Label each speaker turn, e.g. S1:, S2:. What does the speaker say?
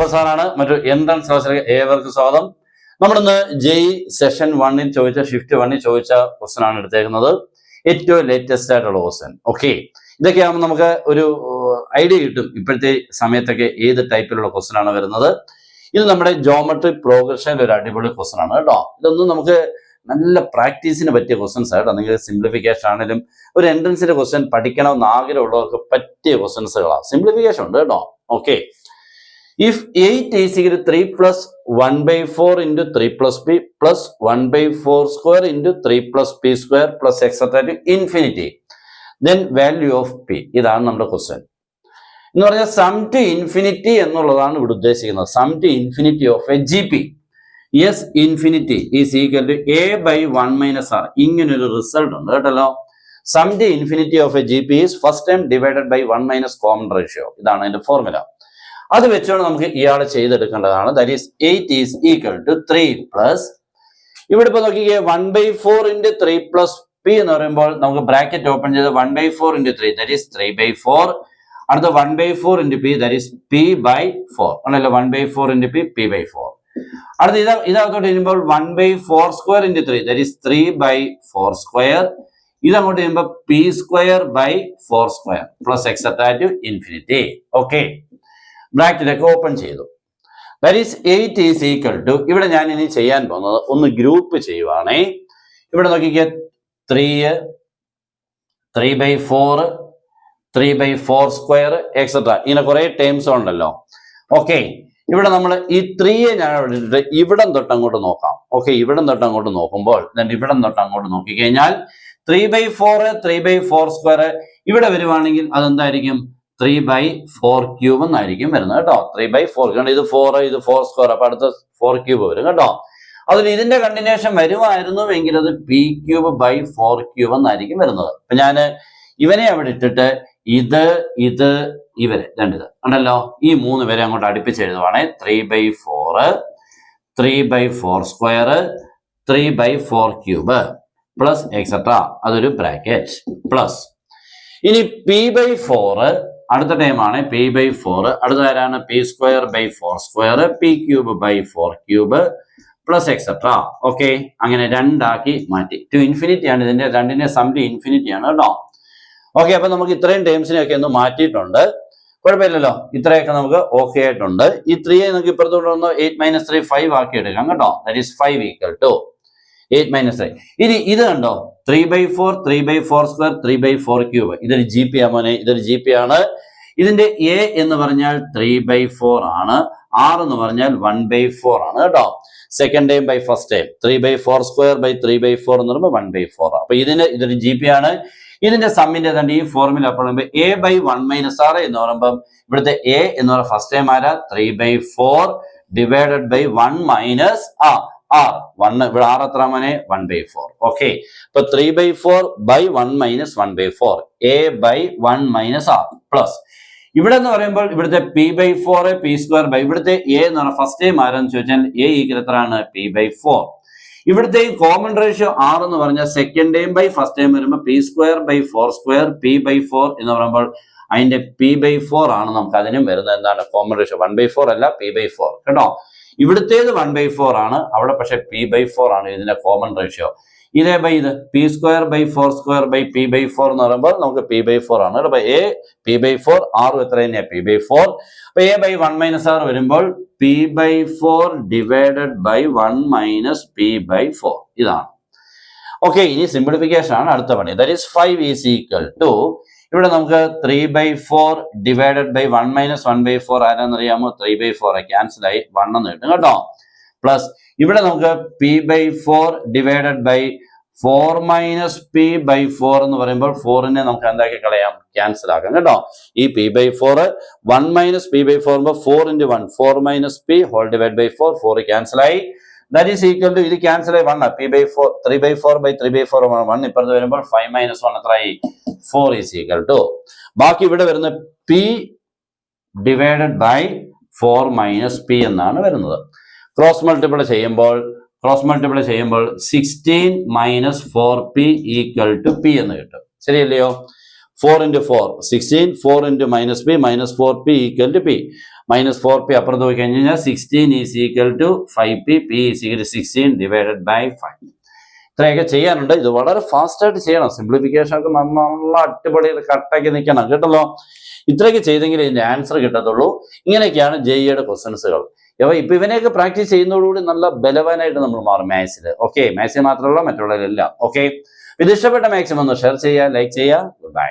S1: ഗോപാൽ സാറാണ്. മറ്റൊരു എൻട്രൻസ് ക്ലാസ്സിലേക്ക് ഏവർക്കും സ്വാഗതം. നമ്മളിന്ന് ജെഇ സെഷൻ 1 ചോദിച്ച ഷിഫ്റ്റ് 1 ചോദിച്ച ക്വസ്റ്റൻ ആണ് എടുത്തേക്കുന്നത്. ഏറ്റവും ലേറ്റസ്റ്റ് ആയിട്ടുള്ള ക്വസ്റ്റൻ. ഓക്കെ, ഇതൊക്കെ ആകുമ്പോൾ നമുക്ക് ഒരു ഐഡിയ കിട്ടും ഇപ്പോഴത്തെ സമയത്തൊക്കെ ഏത് ടൈപ്പിലുള്ള ക്വസ്റ്റൻ ആണ് വരുന്നത്. ഇത് നമ്മുടെ ജോമെട്രി പ്രോഗ്രഷനിൽ ഒരു അടിപൊളി ക്വസ്റ്റൻ ആണ് കേട്ടോ. ഇതൊന്നും നമുക്ക് നല്ല പ്രാക്ടീസിന് പറ്റിയ ക്വസ്റ്റൻസ് ആയിട്ടോ. നിങ്ങൾ സിംപ്ലിഫിക്കേഷൻ ആണെങ്കിലും ഒരു എൻട്രൻസിന്റെ ക്വസ്റ്റൻ പഠിക്കണമെന്ന് ആഗ്രഹമുള്ളവർക്ക് പറ്റിയ ക്വസ്റ്റൻസുകളാണ്. സിംപ്ലിഫിക്കേഷൻ ഉണ്ട് കേട്ടോ. Okay, if 8 is equal to 3 plus 1 by 4 into 3 plus p plus 1 by 4 square into 3 plus p square plus etc to infinity, then value of p. ഇതാണ് നമ്മുടെ ക്വസ്റ്റ്യൻ എന്ന് പറഞ്ഞാൽ സം ടു ഇൻഫിനിറ്റി എന്നുള്ളതാണ് ഇവിടെ ഉദ്ദേശിക്കുന്നത്. Sum to infinity of a G P S infinity is equal to A by 1 minus R. ഇങ്ങനൊരു result ഉണ്ട് കേട്ടല്ലോ. Sum to infinity of a G P is first time divided by 1 minus common ratio. ഇതാണ് അതിന്റെ formula. അത് വെച്ചുകൊണ്ട് നമുക്ക് ഇയാളെ ചെയ്തെടുക്കേണ്ടതാണ്. That is 8 is equal to 3 plus ഇവിടെ ഇപ്പൊ നോക്കിക്കേ 1 by 4 into 3 പ്ലസ് പി എന്ന് പറയുമ്പോൾ നമുക്ക് ബ്രാക്കറ്റ് ഓപ്പൺ ചെയ്ത് 1 by 4 into 3 that is 3 by 4. അടുത്ത 1 by 4 into p that is p by 4 ആണല്ലോ. 1 by 4 into p by 4. അടുത്ത ഇതകത്തോട്ട് വരുമ്പോൾ 1 by 4 square into 3 that is 3 by 4 square. ഇതങ്ങോട്ട് വരുമ്പോൾ p square by 4 square plus etcetera to infinity. Okay, ബ്രാക്കറ്റിലൊക്കെ open ചെയ്തു. That is 8 is equal to ഇവിടെ ഞാൻ ഇനി ചെയ്യാൻ പോകുന്നത് ഒന്ന് ഗ്രൂപ്പ് ചെയ്യുവാണേ. ഇവിടെ നോക്കിക്കേ 3 by 4 3 by 4 സ്ക്വയർ എക്സെട്രാ ഇങ്ങനെ കുറെ ടേംസ് ഉണ്ടല്ലോ. ഓക്കെ, ഇവിടെ നമ്മൾ ഈ 3 ഞാൻ ഇവിടെ ഇവിടം തൊട്ട് അങ്ങോട്ട് നോക്കാം. ഓക്കെ, ഇവിടം തൊട്ട് അങ്ങോട്ട് നോക്കുമ്പോൾ ഇവിടം തൊട്ട് അങ്ങോട്ട് നോക്കിക്കഴിഞ്ഞാൽ 3 by 4 3 by 4 സ്ക്വയർ ഇവിടെ വരുവാണെങ്കിൽ അതെന്തായിരിക്കും 3 by 4 ക്യൂബ് എന്നായിരിക്കും വരുന്നത് കേട്ടോ. 3 by 4 കാരണം ഇത് 4 ഇത് 4 സ്ക്വയർ അപ്പൊ അടുത്ത 4 ക്യൂബ് വരും കേട്ടോ. അതിൽ ഇതിന്റെ കണ്ടിന്യൂഷൻ വരുമായിരുന്നുവെങ്കിൽ അത് പി ക്യൂബ് ബൈ 4 ക്യൂബ് എന്നായിരിക്കും വരുന്നത്. അപ്പൊ ഞാൻ ഇവനെ അവിടെ ഇട്ടിട്ട് ഇവരെ രണ്ടിത് ഉണ്ടല്ലോ, ഈ 3 പേരെ അങ്ങോട്ട് അടുപ്പിച്ച് എഴുതുവാണേ. 3 by 4 3 by 4 square 3 by 4 cube plus etcetera അതൊരു ബ്രാക്കറ്റ് പ്ലസ് ഇനി പി ബൈ 4 അടുത്ത ടൈമാണ് പി ബൈ 4. അടുത്ത ആരാണ് P square by 4 square P cube by 4 cube plus etcetera. Okay, അങ്ങനെ രണ്ടാക്കി മാറ്റി. ടു ഇൻഫിനിറ്റി ആണ് ഇതിന്റെ രണ്ടിന്റെ സം ടു ഇൻഫിനിറ്റി ആണ് കേട്ടോ. ഓക്കെ, അപ്പൊ നമുക്ക് ഇത്രയും ടേംസിനെയൊക്കെ ഒന്ന് മാറ്റിയിട്ടുണ്ട്. കുഴപ്പമില്ലല്ലോ, ഇത്രയൊക്കെ നമുക്ക് ഓക്കെ ആയിട്ടുണ്ട്. ഈ 3 നമുക്ക് ഇപ്പുറത്തോട്ട് വന്ന് 8 - 3 5 ആക്കി എടുക്കാം കേട്ടോ. That is 5 equal to 8 - 3. ഇനി ഇത് കണ്ടോ 3 by 4 3 by 4 square 3 by 4 cube. ഇതൊരു ജി പി ആമോനെ, ഇതൊരു ജി പി ആണ്. ഇതിന്റെ എ എന്ന് പറഞ്ഞാൽ 3 by 4 ആണ്. ആർ എന്ന് പറഞ്ഞാൽ 1 by 4 ആണ് കേട്ടോ. Second time by first time 3 by 4 square by 3 by 4 എന്ന് പറയുമ്പോൾ 1 by 4. അപ്പൊ ഇതൊരു ജി പി ആണ്. ഇതിന്റെ സമ്മിന്റെ ഈ ഫോർമുല പറയുമ്പോൾ എ ബൈ 1 മൈനസ് ആർ എന്ന് പറയുമ്പോൾ ഇവിടുത്തെ എ എന്ന് പറയുന്ന ഫസ്റ്റ് ടൈം ആരാ 3 by 4 divided by 1 minus R. 1 ഇവിടെ ആർ എത്ര മോനെ 1 by 4. ഓക്കെ, ഇപ്പൊ 3 by 4 by 1 minus 1 by 4 A by 1 minus R plus ഇവിടെ എന്ന് പറയുമ്പോൾ ഇവിടുത്തെ P by 4 P square by ഇവിടുത്തെ എ എന്ന് പറഞ്ഞാൽ ഫസ്റ്റ് ടൈം ആരെന്ന് ചോദിച്ചാൽ എ ഈക്വൽ എത്രയാണ് പി ബൈ 4. ഇവിടുത്തെ കോമൺ റേഷ്യോ ആർ എന്ന് പറഞ്ഞാൽ second time by first time വരുമ്പോൾ P square by 4 square P by 4 എന്ന് പറയുമ്പോൾ അതിന്റെ പി ബൈ 4 ആണ് നമുക്ക് അതിനും വരുന്നത്. എന്താണ് കോമൺ റേഷ്യോ 1 by 4 അല്ല പി ബൈ 4 കേട്ടോ. ഇവിടുത്തേത് 1 by 4 ആണ്, അവിടെ പക്ഷെ പി ബൈ 4 ആണ് ഇതിന്റെ കോമൺ റേഷ്യോ. ഇതേ ബൈ ഇത് P square by 4 square by P by 4 എന്ന് പറയുമ്പോൾ നമുക്ക് പി ബൈ 4 ആണ്. അപ്പൊ എ പി ബൈ 4 ആറും എത്ര തന്നെയാണ് പി ബൈ 4. അപ്പൊ എ ബൈ 1 മൈനസ് ആർ വരുമ്പോൾ P by 4 divided by 1 minus P by 4 ഇതാണ്. ഓക്കെ, ഇനി സിംപ്ലിഫിക്കേഷൻ ആണ് അടുത്ത പണി. That is 5 is equal to ഇവിടെ നമുക്ക് 3 by 4 divided by 1 minus 1 by 4 ആരാന്നറിയാമോ 3 by 4 ക്യാൻസൽ ആയി 1 എന്ന് കിട്ടും കേട്ടോ. പ്ലസ് ഇവിടെ നമുക്ക് P by 4 divided by 4 minus P by 4 എന്ന് പറയുമ്പോൾ 4നെ നമുക്ക് എന്താക്കി കളയാം ക്യാൻസൽ ആക്കാം കേട്ടോ. ഈ P by 4 1 minus P by 4 4 into 1 4 minus P whole divide by 4 4 cancel ആയി. ദാറ്റ് ഈസ് ഈക്വൽ ടു ഇത് ക്യാൻസൽ ആയി 1 P by 4 3 by 4 by 3 by 4 1 ഇപ്പുറത്ത് വരുമ്പോൾ 5 മൈനസ് 1 എത്രയായി 4 ഈസ് ഈക്വൽ ടു ബാക്കി ഇവിടെ വരുന്ന P divided by 4 minus P എന്നാണ് വരുന്നത്. ക്രോസ് മൾട്ടിപ്ലൈ ചെയ്യുമ്പോൾ 16 minus 4 P equal to P എന്ന് കിട്ടും. ശരിയല്ലയോ? 4 into 4 16, 4 into minus p equal to p. Minus 4p അപ്പുറത്ത് പോയി കഴിഞ്ഞ് കഴിഞ്ഞാൽ 16 is equal to 5p, p is equal to 16 divided by 5. ഇത്രയൊക്കെ ചെയ്യാനുണ്ട്. ഇത് വളരെ ഫാസ്റ്റ് ആയിട്ട് ചെയ്യണം. സിംപ്ലിഫിക്കേഷൻ ഒക്കെ നല്ല അടിപൊളി കട്ടാക്കി നിൽക്കണം കേട്ടല്ലോ. ഇത്രയൊക്കെ ചെയ്തെങ്കിൽ ഇതിന്റെ ആൻസർ കിട്ടത്തുള്ളൂ. ഇങ്ങനെയൊക്കെയാണ് ജെഇയുടെ ക്വസ്റ്റൻസുകൾ. ഇപ്പൊ ഇവനെയൊക്കെ പ്രാക്ടീസ് ചെയ്യുന്നതോടുകൂടി നല്ല ബലവാനായിട്ട് നമ്മൾ മാറും മാത്സിൽ. ഓക്കെ, മാത്സിൽ മാത്രമല്ല മറ്റുള്ളവരെല്ലാം. ഓക്കെ, ഇത് ഇഷ്ടപ്പെട്ട മാക്സിമം ഒന്ന് ഷെയർ ചെയ്യുക, ലൈക്ക് ചെയ്യുക. Good bye.